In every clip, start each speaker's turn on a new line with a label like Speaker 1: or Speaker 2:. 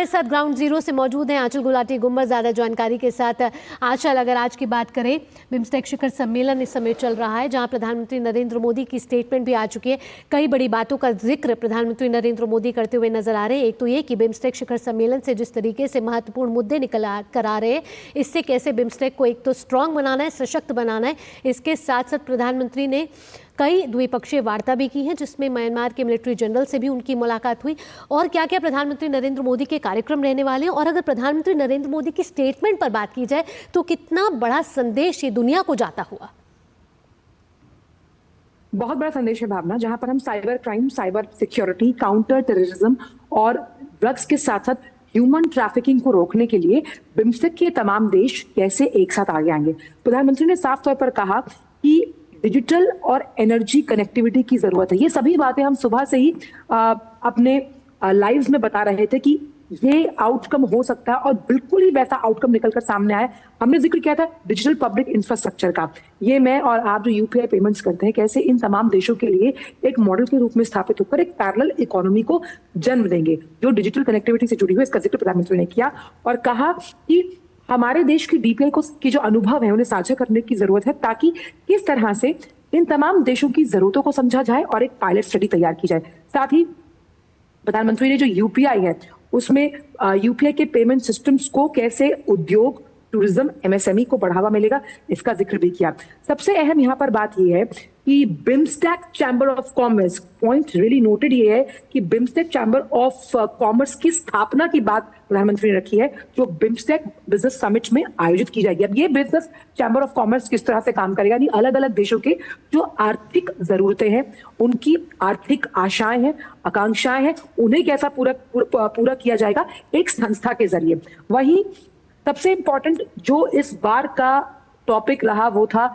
Speaker 1: हमारे साथ ground zero से मौजूद हैं आंचल गुलाटी गुम्बद, ज़्यादा जानकारी के साथ। आंचल, अगर आज की बात करें, बिम्स्टेक शिखर सम्मेलन इस समय चल रहा है जहां प्रधानमंत्री नरेंद्र मोदी की स्टेटमेंट भी आ चुकी है। कई बड़ी बातों का जिक्र प्रधानमंत्री नरेंद्र मोदी करते हुए नजर आ रहे हैं। एक तो ये कि बिम्स्टेक शिखर सम्मेलन से जिस तरीके से महत्वपूर्ण मुद्दे निकल कर आ रहे हैं, इससे कैसे बिम्स्टेक को एक तो स्ट्रांग बनाना है, सशक्त बनाना है। इसके साथ साथ प्रधानमंत्री ने कई द्विपक्षीय वार्ता भी की है जिसमें म्यांमार के मिलिट्री जनरल से भी उनकी मुलाकात हुई। और क्या क्या प्रधानमंत्री नरेंद्र मोदी के कार्यक्रम रहने वाले हैं, और अगर प्रधानमंत्री नरेंद्र मोदी की स्टेटमेंट पर बात की जाए तो कितना बड़ा संदेश ये दुनिया को जाता हुआ?
Speaker 2: बहुत बड़ा संदेश है भावना, जहां पर हम cyber crime, cyber security, counter terrorism और ड्रग्स के साथ साथ ह्यूमन ट्रैफिकिंग को रोकने के लिए बिम्स्टेक के तमाम देश कैसे एक साथ आगे आएंगे। प्रधानमंत्री ने साफ तौर पर कहा कि डिजिटल और एनर्जी कनेक्टिविटी की जरूरत है। ये सभी बातें हम सुबह से ही अपने लाइव्स में बता रहे थे कि ये आउटकम हो सकता है, और बिल्कुल ही वैसा आउटकम निकलकर सामने आया। हमने जिक्र किया था डिजिटल पब्लिक इंफ्रास्ट्रक्चर का। ये मैं और आप जो यूपीआई पेमेंट्स करते हैं, कैसे इन तमाम देशों के लिए एक मॉडल के रूप में स्थापित होकर एक पैरेलल इकोनॉमी को जन्म देंगे जो डिजिटल कनेक्टिविटी से जुड़ी हुई। इसका जिक्र प्रधानमंत्री ने किया और कहा कि हमारे देश की डीपीआई को की जो अनुभव है उन्हें साझा करने की जरूरत है, ताकि किस तरह से इन तमाम देशों की जरूरतों को समझा जाए और एक पायलट स्टडी तैयार की जाए। साथ ही प्रधानमंत्री ने जो यूपीआई है उसमें यूपीआई के पेमेंट सिस्टम्स को कैसे उद्योग, टूरिज्म, एमएसएमई को बढ़ावा मिलेगा, इसका जिक्र भी किया। सबसे अहम यहाँ पर बात यह है कि BIMSTEC chamber of commerce, point really noted ये है कि बिम्स्टेक चैम्बर ऑफ कॉमर्स की स्थापना की बात प्रधानमंत्री ने रखी है, जो बिम्स्टेक बिजनेस समिट में आयोजित की जाएगी। अब ये बिजनेस चैम्बर ऑफ कॉमर्स किस तरह से काम करेगा, यानी अलग अलग देशों के जो आर्थिक जरूरतें हैं, उनकी आर्थिक आशाएं हैं, आकांक्षाएं हैं, उन्हें कैसा पूरा किया जाएगा एक संस्था के जरिए। वहीं सबसे इंपॉर्टेंट जो इस बार का टॉपिक रहा वो था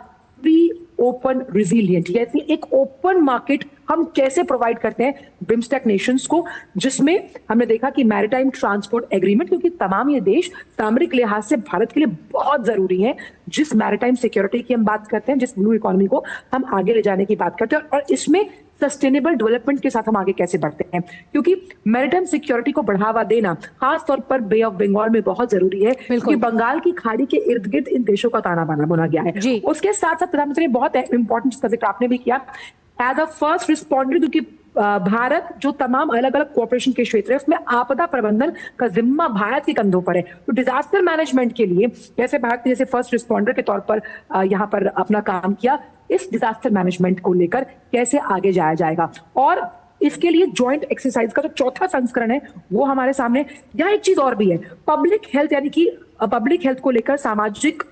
Speaker 2: फ्री, ओपन, रिजिलियंट, यानी एक ओपन मार्केट हम कैसे प्रोवाइड करते हैं बिम्स्टेक नेशंस को, जिसमें हमने देखा कि मैरीटाइम ट्रांसपोर्ट एग्रीमेंट, क्योंकि तमाम ये देश सामरिक लिहाज से भारत के लिए बहुत जरूरी है। जिस मैरीटाइम सिक्योरिटी की हम बात करते हैं, जिस ब्लू इकोनॉमी को हम आगे ले जाने की बात करते हैं, और इसमें सस्टेनेबल डेवलपमेंट के साथ हम आगे कैसे बढ़ते हैं, क्योंकि मैरीटाइम सिक्योरिटी को बढ़ावा देना खास तौर पर बे ऑफ बंगाल में बहुत जरूरी है, क्योंकि बंगाल की खाड़ी के इर्द गिर्द इन देशों का ताना बाना बुना गया है। उसके साथ साथ प्रधानमंत्री ने बहुत इंपॉर्टेंट जिसका जिक्र आपने भी किया, एज अ फर्स्ट रिस्पॉन्डर, क्योंकि भारत जो तमाम अलग अलग कोऑपरेशन के क्षेत्र है उसमें आपदा प्रबंधन का जिम्मा भारत के कंधों पर है। तो डिजास्टर मैनेजमेंट के लिए कैसे भारत जैसे फर्स्ट रिस्पॉन्डर के तौर पर यहाँ पर अपना काम किया, इस डिजास्टर मैनेजमेंट को लेकर कैसे आगे जाया जाएगा, और इसके लिए ज्वाइंट एक्सरसाइज का जो चौथा संस्करण है वो हमारे सामने। यहाँ एक चीज और भी है, पब्लिक हेल्थ, यानी कि पब्लिक हेल्थ को लेकर सामाजिक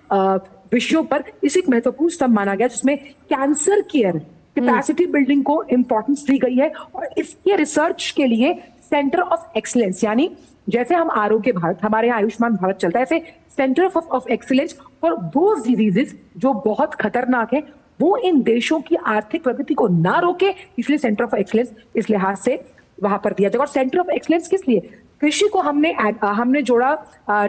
Speaker 2: विषयों पर इसे एक महत्वपूर्ण स्तंभ माना गया, जिसमें कैंसर केयर कैपेसिटी बिल्डिंग को इंपॉर्टेंस दी गई है, और इसके रिसर्च के लिए सेंटर ऑफ एक्सीलेंस, यानी जैसे हम आरोग्य भारत, हमारे यहाँ आयुष्मान भारत चलता है, ऐसे centre of excellence for those diseases जो बहुत खतरनाक है, वो इन देशों की आर्थिक प्रगति को ना रोके, इसलिए सेंटर ऑफ एक्सीलेंस इस लिहाज से वहां पर दिया जाएगा। और सेंटर ऑफ एक्सीलेंस किस लिए? कृषि को हमने जोड़ा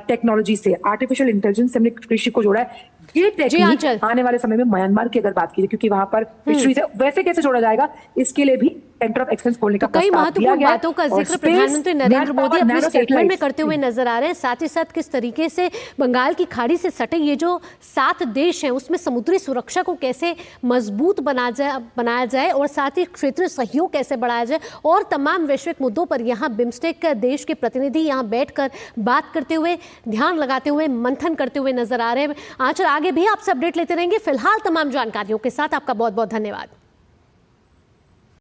Speaker 2: टेक्नोलॉजी से, आर्टिफिशियल इंटेलिजेंस से हमने कृषि को जोड़ा है। ये टेक्निक आने वाले समय में म्यांमार की अगर बात की, क्योंकि वहां पर फिशरीज है, वैसे कैसे जोड़ा जाएगा, इसके लिए भी सेंटर ऑफ एक्सीलेंस खोलने का
Speaker 1: कई महत्वपूर्ण बातों का जिक्र प्रधानमंत्री नरेंद्र मोदी अपने स्टेटमेंट में करते हुए नजर आ रहे हैं। साथ ही साथ किस तरीके से बंगाल की खाड़ी से सटे ये जो 7 देश हैं उसमें समुद्री सुरक्षा को कैसे मजबूत बनाया जाए, और साथ ही क्षेत्रीय सहयोग कैसे बढ़ाया जाए, और तमाम वैश्विक मुद्दों पर यहाँ बिम्स्टेक देश के प्रतिनिधि यहाँ बैठकर बात करते हुए, ध्यान लगाते हुए, मंथन करते हुए नजर आ रहे हैं। आंचल, आगे भी आपसे अपडेट लेते रहेंगे। फिलहाल तमाम जानकारियों के साथ आपका बहुत बहुत धन्यवाद।